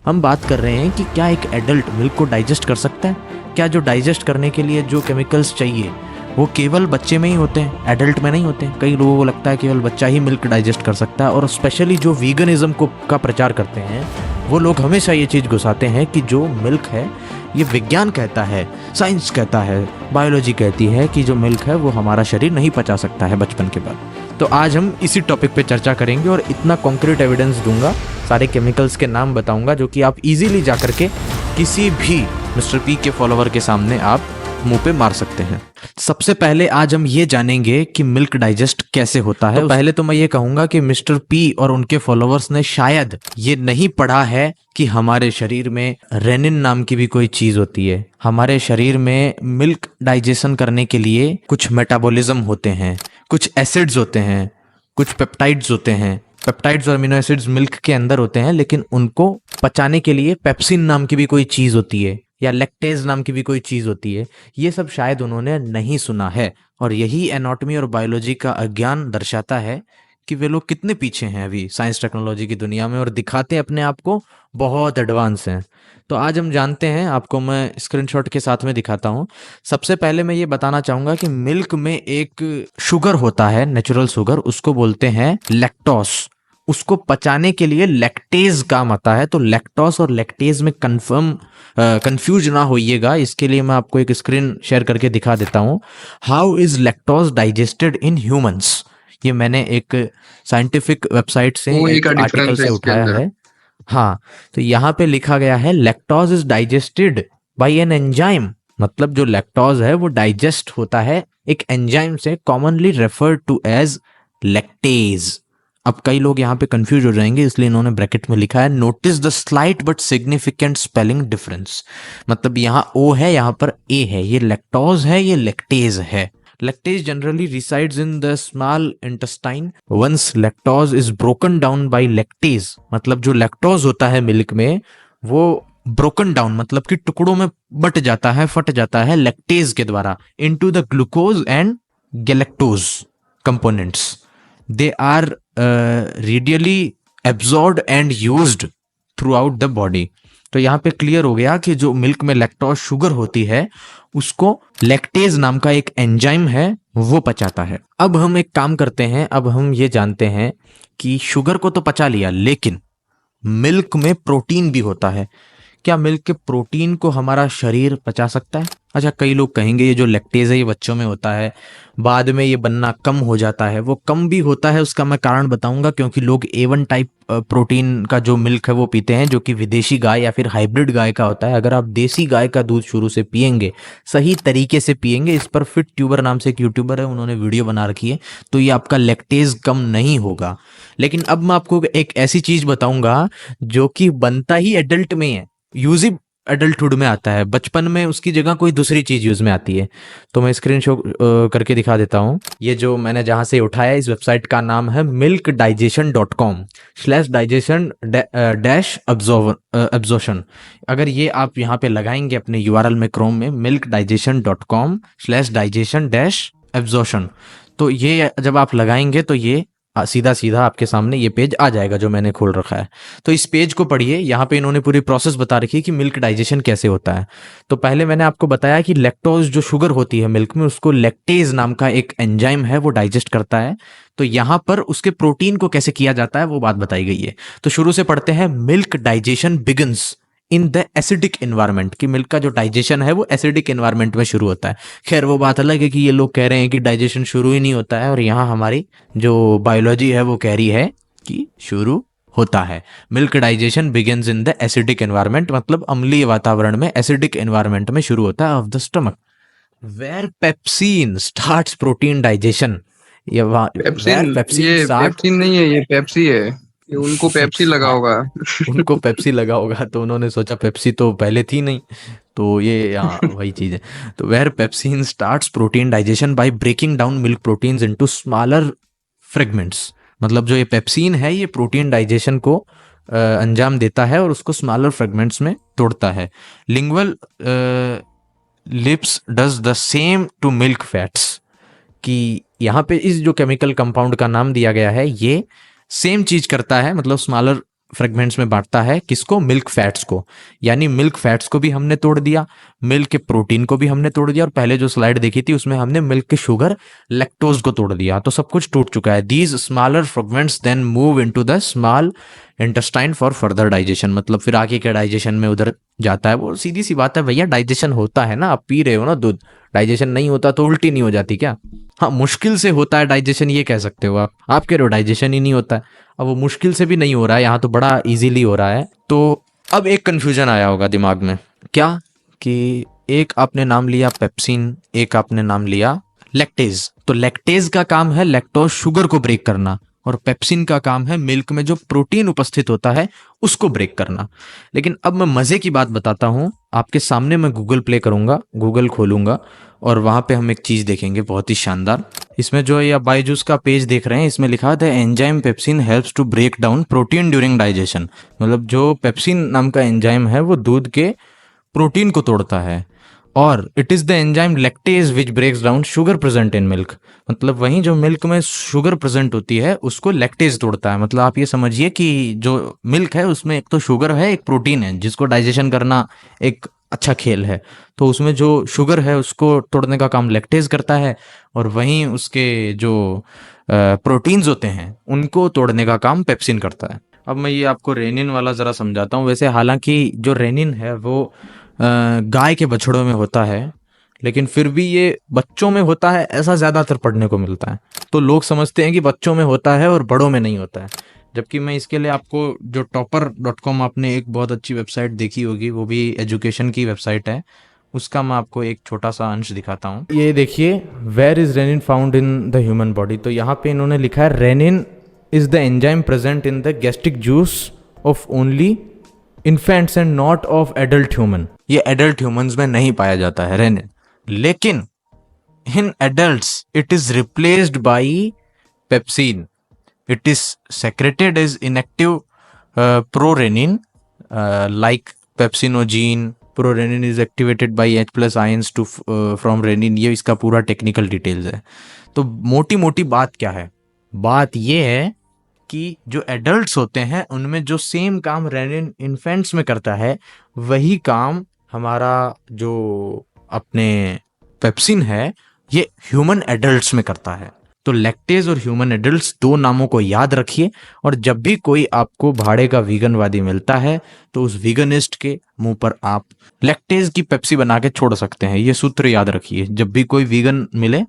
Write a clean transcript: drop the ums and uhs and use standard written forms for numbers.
हम बात कर रहे हैं कि क्या एक एडल्ट मिल्क को डाइजेस्ट कर सकता है, क्या जो डाइजेस्ट करने के लिए जो केमिकल्स चाहिए वो केवल बच्चे में ही होते हैं, एडल्ट में नहीं होते। कई लोगों को लगता है केवल बच्चा ही मिल्क डाइजेस्ट कर सकता है, और स्पेशली जो वीगनिज्म का प्रचार करते हैं वो लोग हमेशा ये चीज़ घुसाते हैं कि जो मिल्क है ये विज्ञान कहता है, साइंस कहता है, बायोलॉजी कहती है कि जो मिल्क है वो हमारा शरीर नहीं पचा सकता है बचपन के बाद। तो आज हम इसी टॉपिक पे चर्चा करेंगे और इतना कॉन्क्रीट एविडेंस दूंगा, सारे केमिकल्स के नाम बताऊंगा जो कि आप इजीली जा करके किसी भी मिस्टर पी के फॉलोवर के सामने आप मुंह पे मार सकते हैं। सबसे पहले आज हम ये जानेंगे कि मिल्क डाइजेस्ट कैसे होता है। तो पहले तो मैं ये कहूंगा कि मिस्टर पी और उनके फॉलोवर्स ने शायद ये नहीं पढ़ा है कि हमारे शरीर में रेनिन नाम की भी कोई चीज होती है। हमारे शरीर में मिल्क डाइजेशन करने के लिए कुछ मेटाबॉलिज्म होते हैं, कुछ एसिड्स होते हैं, कुछ पेप्टाइड्स होते हैं। पेप्टाइड्स और अमीनो एसिड्स मिल्क के अंदर होते हैं, लेकिन उनको पचाने के लिए पेप्सिन नाम की भी कोई चीज होती है या लैक्टेज नाम की भी कोई चीज होती है। ये सब शायद उन्होंने नहीं सुना है, और यही एनाटॉमी और बायोलॉजी का अज्ञान दर्शाता है कि वे लोग कितने पीछे हैं अभी साइंस टेक्नोलॉजी की दुनिया में, और दिखाते अपने आप को बहुत एडवांस हैं। तो आज हम जानते हैं, आपको मैं स्क्रीनशॉट के साथ में दिखाता हूँ। सबसे पहले मैं ये बताना चाहूंगा कि मिल्क में एक शुगर होता है, नेचुरल शुगर, उसको बोलते हैं लैक्टोस। उसको पचाने के लिए लैक्टेज काम आता है। तो लैक्टोस और लैक्टेज में कंफ्यूज ना होइएगा, इसके लिए मैं आपको एक स्क्रीन शेयर करके दिखा देता हूँ। How is lactose digested in humans, ये मैंने एक साइंटिफिक वेबसाइट से एक आर्टिकल से उठाया है। हाँ, तो यहाँ पे लिखा गया है lactose is digested by an enzyme. मतलब जो लैक्टोज है वो डाइजेस्ट होता है एक एंजाइम से, commonly referred to as lactase. अब कई लोग यहाँ पे कंफ्यूज हो जाएंगे, इसलिए इन्होंने ब्रैकेट में लिखा है notice the slight but significant spelling difference. मतलब यहाँ ओ है, यहाँ पर ए है। ये लैक्टोज है, ये लैक्टेज है। Lactase generally resides in the small intestine. Once lactose is broken down by lactase, मतलब जो लैक्टोज होता है मिल्क में वो ब्रोकन डाउन मतलब कि टुकड़ों में बट जाता है, फट जाता है लैक्टेज के द्वारा into the glucose and galactose components. They are readily absorbed and used throughout the body। तो यहाँ पे क्लियर हो गया कि जो मिल्क में लैक्टोज शुगर होती है उसको लैक्टेज नाम का एक एंजाइम है वो पचाता है। अब हम एक काम करते हैं, अब हम ये जानते हैं कि शुगर को तो पचा लिया, लेकिन मिल्क में प्रोटीन भी होता है। क्या मिल्क के प्रोटीन को हमारा शरीर पचा सकता है? अच्छा, कई लोग कहेंगे ये जो लैक्टेज है ये बच्चों में होता है, बाद में ये बनना कम हो जाता है। वो कम भी होता है, उसका मैं कारण बताऊंगा, क्योंकि लोग A1 टाइप प्रोटीन का जो मिल्क है वो पीते हैं, जो कि विदेशी गाय या फिर हाइब्रिड गाय का होता है। अगर आप देसी गाय का दूध शुरू से पियेंगे, सही तरीके से पियेंगे, इस पर फिट ट्यूबर नाम से एक यूट्यूबर है, उन्होंने वीडियो बना रखी है, तो ये आपका लैक्टेज कम नहीं होगा। लेकिन अब मैं आपको एक ऐसी चीज बताऊंगा जो कि बनता ही एडल्ट में है, यूज ही एडल्टहुड में आता है, बचपन में उसकी जगह कोई दूसरी चीज यूज में आती है। तो मैं स्क्रीन शॉट करके दिखा देता हूँ। ये जो मैंने जहां से उठाया, इस वेबसाइट का नाम है milkdigestion.com/digestion डैश एब्जॉर्प्शन। अगर ये आप यहाँ पे लगाएंगे अपने URL में क्रोम में milkdigestion.com/digestion डैश एब्जॉर्प्शन, तो ये जब आप लगाएंगे तो ये सीधा सीधा आपके सामने ये पेज आ जाएगा जो मैंने खोल रखा है। तो इस पेज को पढ़िए, यहाँ पे इन्होंने पूरी प्रोसेस बता रखी है कि मिल्क डाइजेशन कैसे होता है। तो पहले मैंने आपको बताया कि लैक्टोज जो शुगर होती है मिल्क में, उसको लैक्टेज नाम का एक एंजाइम है वो डाइजेस्ट करता है। तो यहाँ पर उसके प्रोटीन को कैसे किया जाता है वो बात बताई गई है। तो शुरू से पढ़ते हैं। Milk digestion begins in the acidic environment, कि मिल्क का जो डाइजेशन है वो एसिडिक एनवायरनमेंट में शुरू होता है। खैर वो बात अलग है कि ये लोग कह रहे हैं कि डाइजेशन शुरू ही नहीं होता है, और यहाँ हमारी जो बायोलॉजी है वो कह रही है कि शुरू होता है। Milk digestion begins in the acidic environment, मतलब अम्लीय वातावरण में, एसिडिक एनवायरनमेंट में शुरू होता है of the stomach, where pepsin starts protein digestion. Pepsin नहीं है, ये पेप्सी है। ये उनको पेप्सी लगा होगा। उनको पेप्सी लगा होगा, तो उन्होंने सोचा पेप्सी तो पहले थी नहीं, तो ये वही चीज है। तो where pepsin starts protein digestion by breaking down milk proteins into smaller fragments. मतलब जो ये पेप्सिन है ये प्रोटीन डाइजेशन को अंजाम देता है और उसको स्मॉलर फ्रेगमेंट्स में तोड़ता है। Lingual lipase does the same to milk fats, कि यहाँ पे इस जो केमिकल कंपाउंड का नाम दिया गया है ये सेम चीज करता है, मतलब स्मॉलर फ्रेगमेंट्स में बांटता है किसको, मिल्क फैट्स को। यानी मिल्क फैट्स को भी हमने तोड़ दिया, मिल्क के प्रोटीन को भी हमने तोड़ दिया, और पहले जो स्लाइड देखी थी उसमें हमने मिल्क के शुगर लैक्टोज को तोड़ दिया। तो सब कुछ टूट चुका है। These smaller fragments then move into the small intestine for further digestion. मतलब फिर आगे के डाइजेशन में उधर जाता है। वो सीधी सी बात है भैया, डाइजेशन होता है ना, आप पी रहे हो ना दूध, डाइजेशन नहीं होता तो उल्टी नहीं हो जाती क्या? हाँ, मुश्किल से होता है डाइजेशन ये कह सकते हो आप कह रहे हो डाइजेशन ही नहीं होता है। अब वो मुश्किल से भी नहीं हो रहा है, यहाँ तो बड़ा इजीली हो रहा है। तो अब एक कन्फ्यूजन आया होगा दिमाग में, क्या कि एक आपने नाम लिया पेप्सिन, एक आपने नाम लिया लैक्टेज। तो लैक्टेज का काम है लैक्टोज शुगर को ब्रेक करना, और पेप्सिन का काम है मिल्क में जो प्रोटीन उपस्थित होता है उसको ब्रेक करना। लेकिन अब मैं मजे की बात बताता हूँ आपके सामने। मैं गूगल प्ले करूंगा, गूगल खोलूंगा, और वहां पे हम एक चीज देखेंगे बहुत ही शानदार। इसमें जो ये आप बायजूस का पेज देख रहे हैं, इसमें लिखा है the enzyme pepsin helps to break down protein during digestion. मतलब जो पेप्सिन नाम का एंजाइम है वो दूध के प्रोटीन को तोड़ता है। और it is the enzyme lactase which breaks down sugar present in milk. मतलब वहीं जो मिल्क में शुगर प्रेजेंट होती है उसको लैक्टेज तोड़ता है। मतलब आप ये समझिए कि जो मिल्क है उसमें एक तो शुगर है, एक प्रोटीन है, जिसको डाइजेशन करना एक अच्छा खेल है। तो उसमें जो शुगर है उसको तोड़ने का काम लैक्टेज करता है, और वहीं उसके जो प्रोटीन्स होते हैं उनको तोड़ने का काम पेप्सिन करता है। अब मैं ये आपको रेनिन वाला ज़रा समझाता हूँ। वैसे हालांकि जो रेनिन है वो गाय के बछड़ों में होता है, लेकिन फिर भी ये बच्चों में होता है ऐसा ज़्यादातर पढ़ने को मिलता है। तो लोग समझते हैं कि बच्चों में होता है और बड़ों में नहीं होता है। जबकि मैं इसके लिए आपको जो topper.com, आपने एक बहुत अच्छी वेबसाइट देखी होगी, वो भी एजुकेशन की वेबसाइट है, उसका मैं आपको एक छोटा सा अंश दिखाता हूँ। ये देखिए, where is rennin found in the human body. तो यहाँ पे इन्होंने लिखा है rennin is the enzyme present in the gastric juice of only infants and not of adult human. ये एडल्ट ह्यूमंस में नहीं पाया जाता है रेनिन, लेकिन in adults it is replaced by pepsin. It is secreted as inactive prorenin like pepsinogene. Prorenin is activated by H plus ions to from renin. ये इसका पूरा टेक्निकल डिटेल्स है। तो मोटी मोटी बात क्या है? बात ये है कि जो एडल्ट्स होते हैं उनमें जो सेम काम रेनिन इन्फेंट्स में करता है, वही काम हमारा जो अपने पेप्सिन है ये ह्यूमन एडल्ट्स में करता है। तो लैक्टेज और ह्यूमन एडल्ट्स, दो नामों को याद रखिए, और जब भी कोई आपको भाड़े का वीगनवादी मिलता है तो उस वीगनिस्ट के मुंह पर आप लैक्टेज की पेप्सी बना के छोड़ सकते हैं। ये सूत्र याद रखिए, जब भी कोई वीगन मिले